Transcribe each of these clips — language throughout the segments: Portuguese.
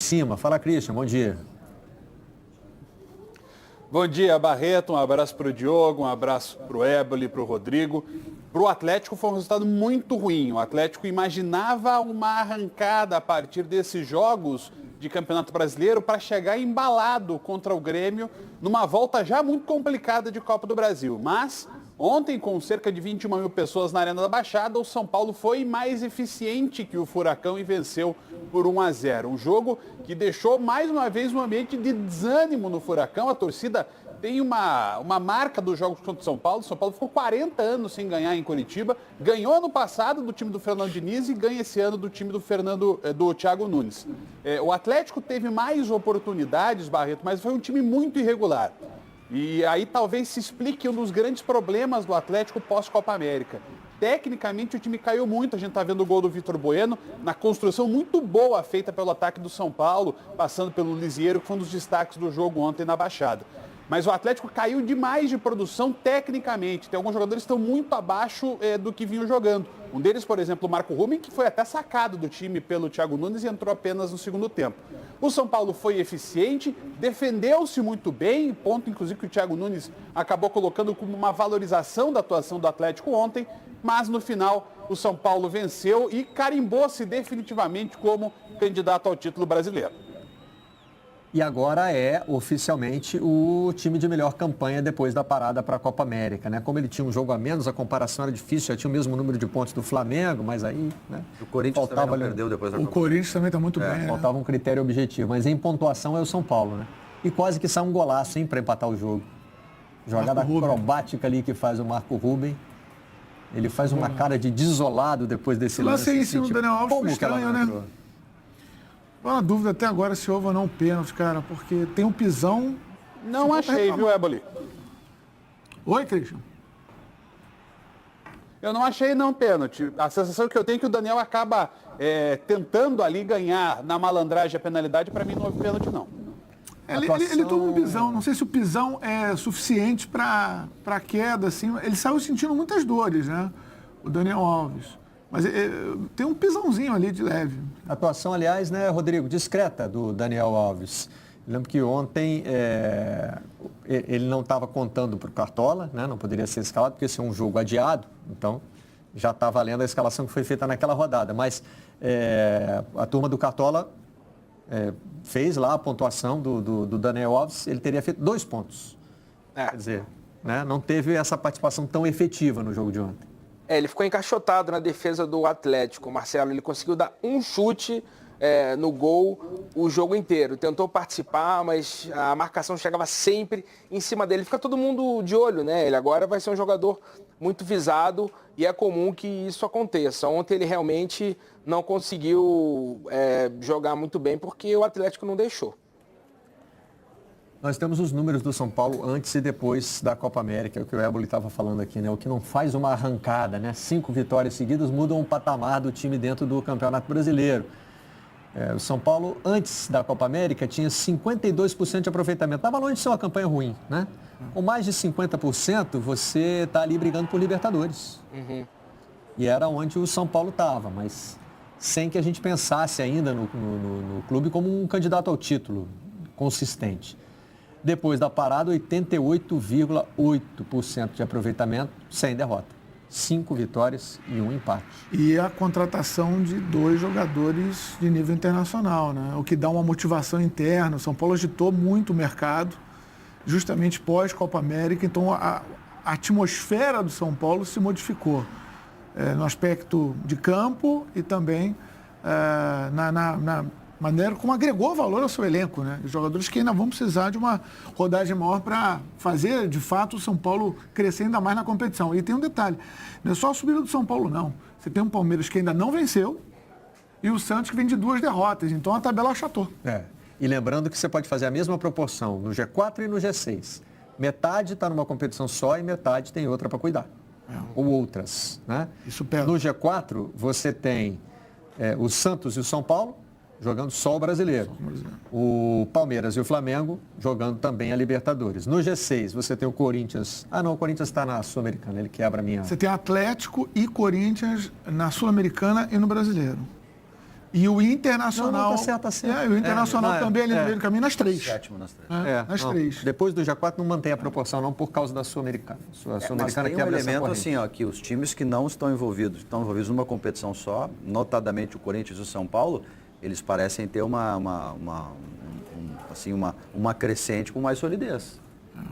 Cima. Fala, Christian, bom dia. Bom dia, Barreto. Um abraço para o Diogo, um abraço para o Éboli, para o Rodrigo. Para o Atlético foi um resultado muito ruim. O Atlético imaginava uma arrancada a partir desses jogos de Campeonato Brasileiro para chegar embalado contra o Grêmio numa volta já muito complicada de Copa do Brasil. Mas ontem, com cerca de 21 mil pessoas na Arena da Baixada, o São Paulo foi mais eficiente que o Furacão e venceu por 1-0. Um jogo que deixou mais uma vez um ambiente de desânimo no Furacão. A torcida tem uma marca dos jogos contra o São Paulo. O São Paulo ficou 40 anos sem ganhar em Curitiba. Ganhou ano passado do time do Fernando Diniz e ganha esse ano do time do Thiago Nunes. O Atlético teve mais oportunidades, Barreto, mas foi um time muito irregular. E aí talvez se explique um dos grandes problemas do Atlético pós-Copa América. Tecnicamente o time caiu muito, a gente está vendo o gol do Vitor Bueno, na construção muito boa feita pelo ataque do São Paulo, passando pelo Lisieiro, que foi um dos destaques do jogo ontem na Baixada. Mas o Atlético caiu demais de produção tecnicamente. Tem alguns jogadores que estão muito abaixo do que vinham jogando. Um deles, por exemplo, o Marco Ruben, que foi até sacado do time pelo Thiago Nunes e entrou apenas no segundo tempo. O São Paulo foi eficiente, defendeu-se muito bem, ponto inclusive que o Thiago Nunes acabou colocando como uma valorização da atuação do Atlético ontem, mas no final o São Paulo venceu e carimbou-se definitivamente como candidato ao título brasileiro. E agora é oficialmente o time de melhor campanha depois da parada para a Copa América, né? Como ele tinha um jogo a menos, a comparação era difícil, já tinha o mesmo número de pontos do Flamengo, mas aí, né? O Corinthians também não perdeu depois da Copa. O Corinthians também está muito bem, faltava um critério objetivo, mas em pontuação é o São Paulo, né? E quase que sai um golaço, hein, para empatar o jogo. Jogada acrobática ali que faz o Marco Ruben. Ele faz uma cara de desolado depois desse lance. Em cima do Daniel Alves foi estranho, né? Entrou? Tô na dúvida até agora se houve ou não pênalti, cara, porque tem um pisão. Não achei, viu, Éboli? Oi, Christian. Eu não achei não pênalti. A sensação que eu tenho é que o Daniel acaba tentando ali ganhar na malandragem a penalidade. Para mim não houve pênalti, não. Ele tomou um pisão. Não sei se o pisão é suficiente para a queda, assim. Ele saiu sentindo muitas dores, né? O Daniel Alves. Mas tem um pisãozinho ali de leve. Atuação, aliás, né, Rodrigo, discreta do Daniel Alves. Eu lembro que ontem ele não estava contando para o Cartola, né, não poderia ser escalado, porque esse é um jogo adiado, então já está valendo a escalação que foi feita naquela rodada. Mas a turma do Cartola fez lá a pontuação do Daniel Alves, ele teria feito 2 pontos. Quer dizer, né, não teve essa participação tão efetiva no jogo de ontem. Ele ficou encaixotado na defesa do Atlético, Marcelo. Ele conseguiu dar um chute no gol o jogo inteiro. Tentou participar, mas a marcação chegava sempre em cima dele. Fica todo mundo de olho, né? Ele agora vai ser um jogador muito visado e é comum que isso aconteça. Ontem ele realmente não conseguiu jogar muito bem porque o Atlético não deixou. Nós temos os números do São Paulo antes e depois da Copa América, é o que o Éboli estava falando aqui, né? O que não faz uma arrancada, né? 5 vitórias seguidas mudam o patamar do time dentro do Campeonato Brasileiro. O São Paulo, antes da Copa América, tinha 52% de aproveitamento. Estava longe de ser uma campanha ruim, né? Com mais de 50%, você está ali brigando por Libertadores. Uhum. E era onde o São Paulo estava, mas sem que a gente pensasse ainda no clube como um candidato ao título consistente. Depois da parada, 88,8% de aproveitamento, sem derrota. 5 vitórias e 1 empate. E a contratação de 2 jogadores de nível internacional, né? O que dá uma motivação interna. O São Paulo agitou muito o mercado, justamente pós-Copa América. Então, a atmosfera do São Paulo se modificou no aspecto de campo e também na maneira como agregou valor ao seu elenco, né? Os jogadores que ainda vão precisar de uma rodagem maior para fazer, de fato, o São Paulo crescer ainda mais na competição. E tem um detalhe, não é só a subida do São Paulo, não. Você tem um Palmeiras que ainda não venceu e o Santos que vem de 2 derrotas. Então, a tabela achatou. E lembrando que você pode fazer a mesma proporção no G4 e no G6. Metade está numa competição só e metade tem outra para cuidar. Ou outras, né? Isso pesa. No G4, você tem o Santos e o São Paulo, jogando só o brasileiro. O Palmeiras e o Flamengo jogando também a Libertadores. No G6 você tem o Corinthians. O Corinthians está na Sul-Americana, ele quebra a minha... Você tem Atlético e Corinthians na Sul-Americana e no Brasileiro. E o Internacional... Tá certo. O Internacional também ali no meio do caminho nas 3. Sétimo nas 3. Nas 3. Depois do G4 não mantém a proporção não por causa da Sul-Americana. A Sul-Americana mas tem um elemento assim, ó, que os times que não estão envolvidos numa competição só, notadamente o Corinthians e o São Paulo, eles parecem ter uma crescente com mais solidez.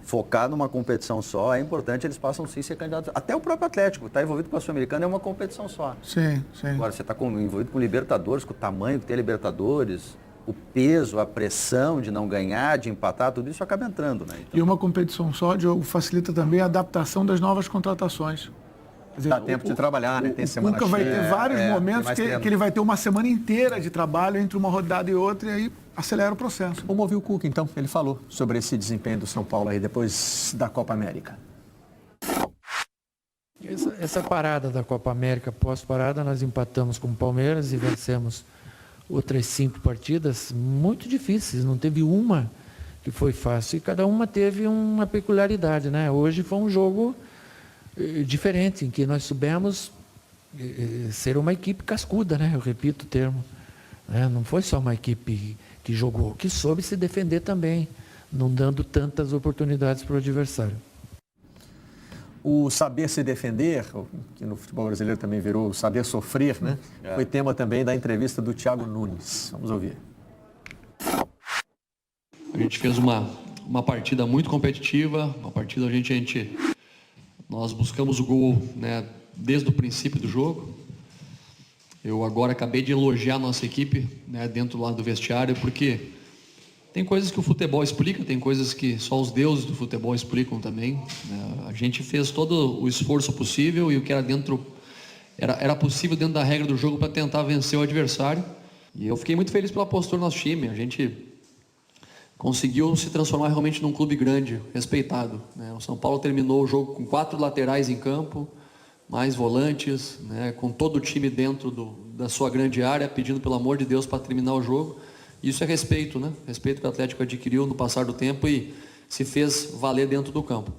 Focar numa competição só é importante, eles passam sim a ser candidatos. Até o próprio Atlético, está envolvido com a Sul-Americana, é uma competição só. Sim. Agora, você está envolvido com Libertadores, com o tamanho que tem a Libertadores, o peso, a pressão de não ganhar, de empatar, tudo isso acaba entrando, né? Então... E uma competição só, Diogo, facilita também a adaptação das novas contratações. Quer dizer, dá tempo de trabalhar, né? Tem semana cheia. O Cuca vai ter vários momentos que ele vai ter uma semana inteira de trabalho entre uma rodada e outra e aí acelera o processo. Vamos ouvir o Cuca, então. Ele falou sobre esse desempenho do São Paulo aí depois da Copa América. Essa parada da Copa América, pós-parada, nós empatamos com o Palmeiras e vencemos outras 5 partidas muito difíceis. Não teve uma que foi fácil e cada uma teve uma peculiaridade, né? Hoje foi um jogo diferente, em que nós soubemos ser uma equipe cascuda, né? Eu repito o termo. Não foi só uma equipe que jogou, que soube se defender também, não dando tantas oportunidades para o adversário. O saber se defender, que no futebol brasileiro também virou o saber sofrer, né? Foi tema também da entrevista do Thiago Nunes. Vamos ouvir. A gente fez uma partida muito competitiva, uma partida nós buscamos o gol, né, desde o princípio do jogo. Eu agora acabei de elogiar a nossa equipe, né, dentro lá do vestiário, porque tem coisas que o futebol explica, tem coisas que só os deuses do futebol explicam também, né? A gente fez todo o esforço possível e o que era era possível dentro da regra do jogo para tentar vencer o adversário. E eu fiquei muito feliz pela postura do nosso time. A gente conseguiu se transformar realmente num clube grande, respeitado, né? O São Paulo terminou o jogo com 4 laterais em campo, mais volantes, né? Com todo o time dentro da sua grande área, pedindo pelo amor de Deus para terminar o jogo. Isso é respeito, né? Respeito que o Atlético adquiriu no passar do tempo e se fez valer dentro do campo.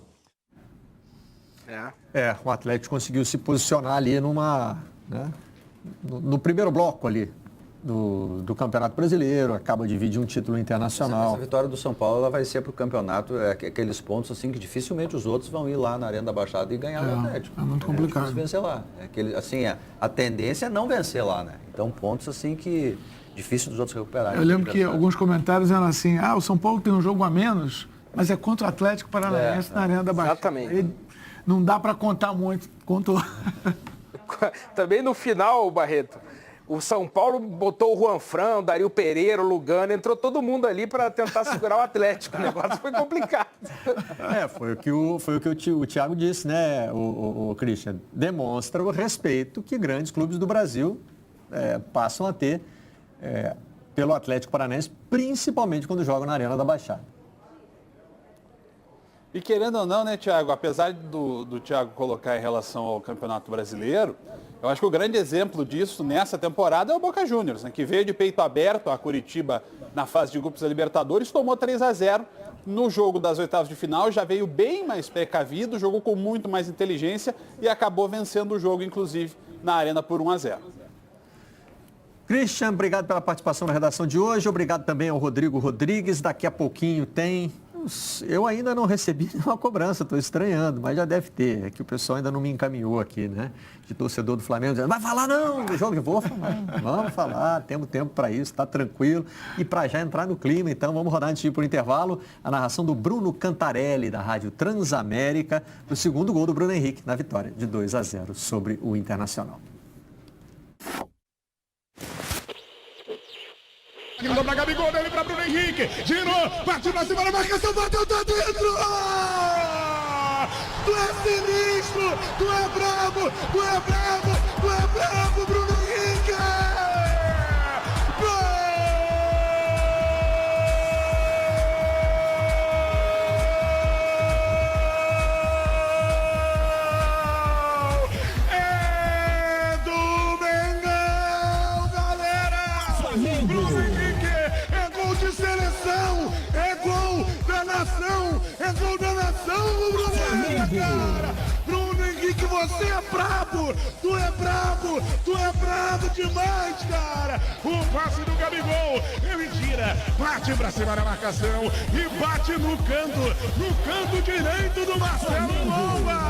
O Atlético conseguiu se posicionar ali no primeiro bloco ali do Campeonato Brasileiro, acaba de dividir um título internacional. Essa vitória do São Paulo ela vai ser para o campeonato, aqueles pontos assim que dificilmente os outros vão ir lá na Arena da Baixada e ganhar o Atlético. É muito complicado. É vencer lá. A tendência é não vencer lá, né? Então pontos assim que difícil dos outros recuperarem. Eu lembro que alguns comentários eram assim, o São Paulo tem um jogo a menos, mas é contra o Atlético Paranaense na Arena da Baixada. Exatamente. Não dá para contar muito. Contou. Também no final, Barreto, o São Paulo botou o Juan Fran, o Dario Pereira, o Lugano, entrou todo mundo ali para tentar segurar o Atlético. O negócio foi complicado. Foi o que o Thiago disse, né, o Christian? Demonstra o respeito que grandes clubes do Brasil passam a ter pelo Atlético Paranaense, principalmente quando jogam na Arena da Baixada. E querendo ou não, né, Thiago, apesar do Thiago colocar em relação ao Campeonato Brasileiro, eu acho que o grande exemplo disso nessa temporada é o Boca Juniors, né, que veio de peito aberto a Curitiba na fase de grupos da Libertadores, tomou 3-0 no jogo das oitavas de final, já veio bem mais precavido, jogou com muito mais inteligência e acabou vencendo o jogo, inclusive, na Arena por 1-0. Christian, obrigado pela participação na redação de hoje, obrigado também ao Rodrigo Rodrigues, daqui a pouquinho tem... Eu ainda não recebi nenhuma cobrança, estou estranhando, mas já deve ter. É que o pessoal ainda não me encaminhou aqui, né? De torcedor do Flamengo, dizendo, vai falar não do jogo. Eu vou falar, vamos falar, temos tempo para isso, está tranquilo. E para já entrar no clima, então, vamos rodar antes de ir para o intervalo, a narração do Bruno Cantarelli, da Rádio Transamérica, do segundo gol do Bruno Henrique, na vitória de 2-0 sobre o Internacional. Mandou pra Gabigol, dele pra Bruno Henrique, girou, partiu pra cima da marcação, bateu, tá dentro! Tu é sinistro, tu é bravo, tu é bravo, tu é bravo, Bruno Henrique! Gol! É do Mengão, galera! Bruno Henrique! De seleção, é gol da nação, Bruno Henrique, cara! Bruno Henrique você é brabo! Tu é brabo demais, cara! O passe do Gabigol, ele tira, bate pra cima da marcação e bate no canto direito do Marcelo Lomba!